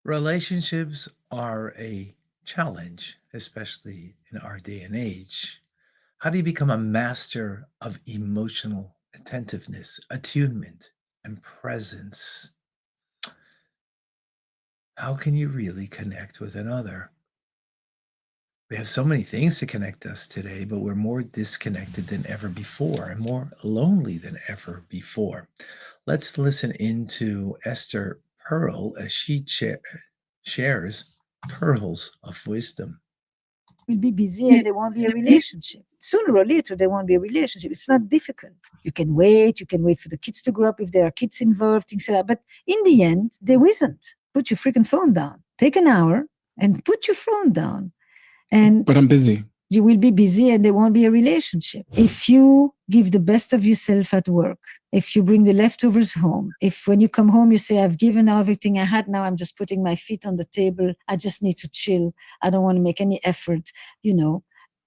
Relationships are a challenge, especially in our day and age. How do you become a master of emotional attentiveness, attunement, and presence? How can you really connect with another? We have so many things to connect us today, but we're more disconnected than ever before and more lonely than ever before. Let's listen into Esther Pearl as she shares pearls of wisdom. Will be busy and there won't be a relationship. Sooner or later, there won't be a relationship. It's not difficult. You can wait for the kids to grow up if there are kids involved, things like that. But in the end, there isn't. Put your freaking phone down. Take an hour and put your phone down. And But I'm busy. you will be busy and there won't be a relationship. If you give the best of yourself at work, if you bring the leftovers home, if when you come home, you say, I've given everything I had, now I'm just putting my feet on the table. I just need to chill. I don't want to make any effort,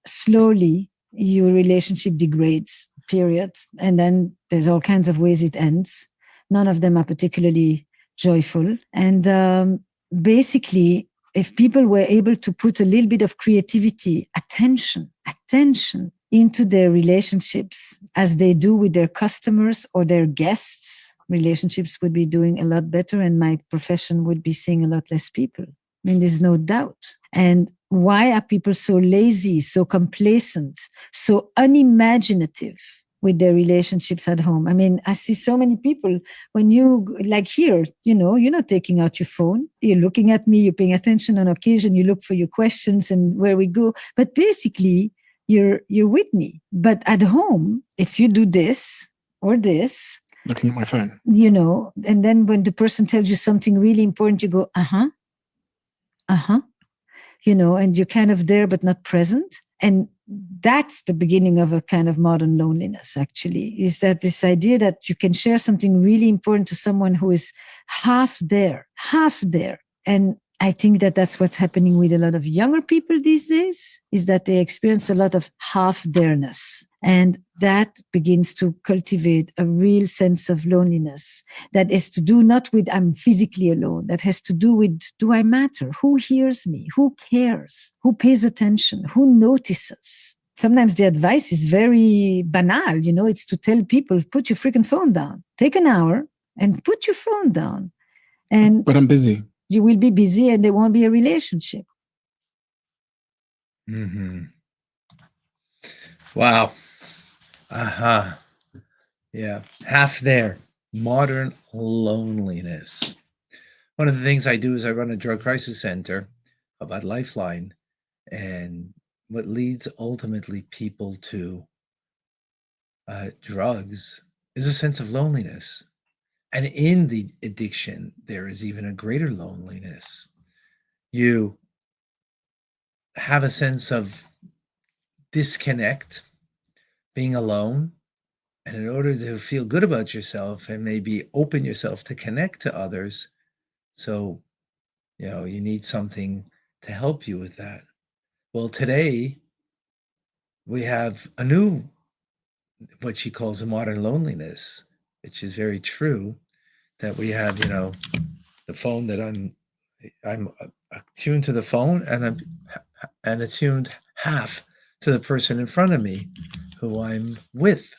slowly your relationship degrades, period. And then there's all kinds of ways it ends. None of them are particularly joyful. And basically, if people were able to put a little bit of creativity, attention into their relationships as they do with their customers or their guests, relationships would be doing a lot better and my profession would be seeing a lot less people. I mean, there's no doubt. And why are people so lazy, so complacent, so unimaginative with their relationships at home? I mean, I see so many people when you, like here, you're not taking out your phone. You're looking at me, you're paying attention on occasion, you look for your questions and where we go. But basically, you're with me. But at home, if you do this or this, Looking at my phone. And then when the person tells you something really important, you go, and you're kind of there, but not present. And that's the beginning of a kind of modern loneliness, actually, is that this idea that you can share something really important to someone who is half there. And I think that that's what's happening with a lot of younger people these days, is that they experience a lot of half there-ness. And that begins to cultivate a real sense of loneliness that is to do not with I'm physically alone, that has to do with, do I matter? Who hears me? Who cares? Who pays attention? Who notices? Sometimes the advice is very banal, it's to tell people, put your freaking phone down. Take an hour and put your phone down. But I'm busy. You will be busy and there won't be a relationship. Mm-hmm. Wow. Aha. Yeah. Half there. Modern loneliness. One of the things I do is I run a drug crisis center about Lifeline, and what leads ultimately people to drugs is a sense of loneliness. And in the addiction, there is even a greater loneliness. You have a sense of disconnect, being alone. And in order to feel good about yourself and maybe open yourself to connect to others, so, you need something to help you with that. Well, today we have a new, what she calls a modern loneliness, which is very true, that we have, the phone that I'm attuned to the phone and attuned half to the person in front of me who I'm with.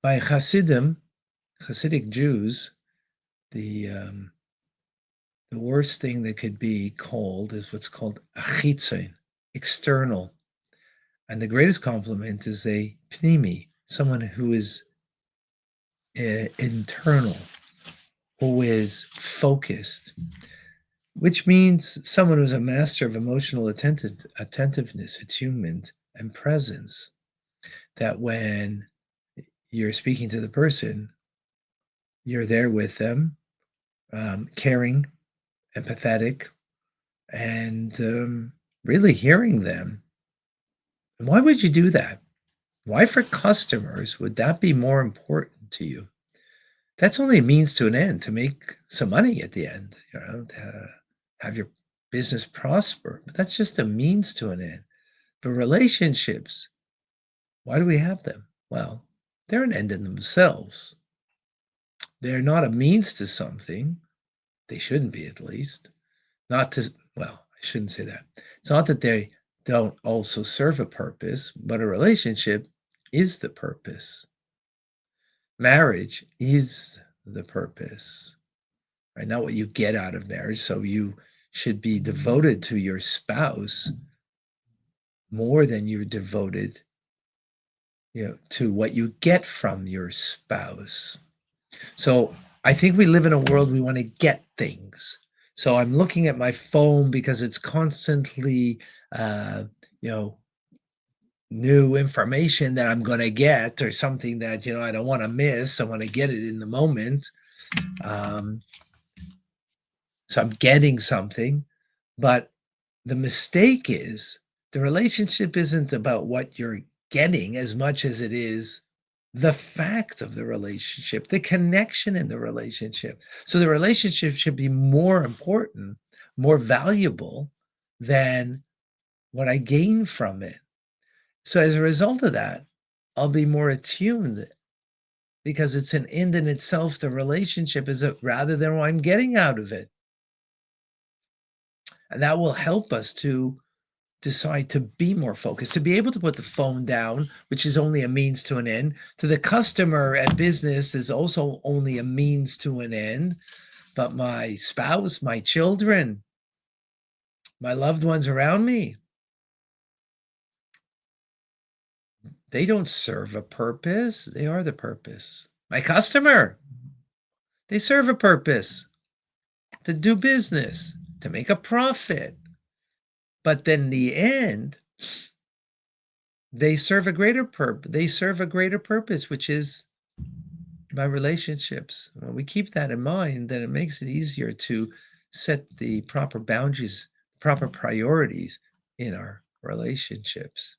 By Hasidic Jews, the worst thing that could be called is what's called achitzain, external. And the greatest compliment is a pnimi, someone who is internal, who is focused, which means someone who's a master of emotional attentiveness, attunement, and presence. That when you're speaking to the person, you're there with them, caring, empathetic, and really hearing them. And why would you do that? Why, for customers, would that be more important to you? That's only a means to an end, to make some money at the end, to have your business prosper. But that's just a means to an end. But relationships, why do we have them? Well, they're an end in themselves. They're not a means to something. They shouldn't be, at least. Not to, well, I shouldn't say that. It's not that they don't also serve a purpose, but a relationship is the purpose. Marriage is the purpose, right? Not what you get out of marriage. So you should be devoted to your spouse more than you're devoted, to what you get from your spouse. So I think we live in a world we want to get things. So I'm looking at my phone because it's constantly, new information that I'm going to get, or something that, I don't want to miss. I want to get it in the moment. So I'm getting something, but the mistake is the relationship isn't about what you're getting as much as it is the fact of the relationship, the connection in the relationship. So the relationship should be more important, more valuable than what I gain from it. So as a result of that, I'll be more attuned, because it's an end in itself. The relationship is rather than what I'm getting out of it. And that will help us to decide to be more focused, to be able to put the phone down, which is only a means to an end. To the customer at business is also only a means to an end. But my spouse, my children, my loved ones around me, they don't serve a purpose. They are the purpose. My customer, they serve a purpose, to do business, to make a profit. But then in the end, they serve a greater purpose. They serve a greater purpose, which is my relationships. When we keep that in mind, then it makes it easier to set the proper boundaries, proper priorities in our relationships.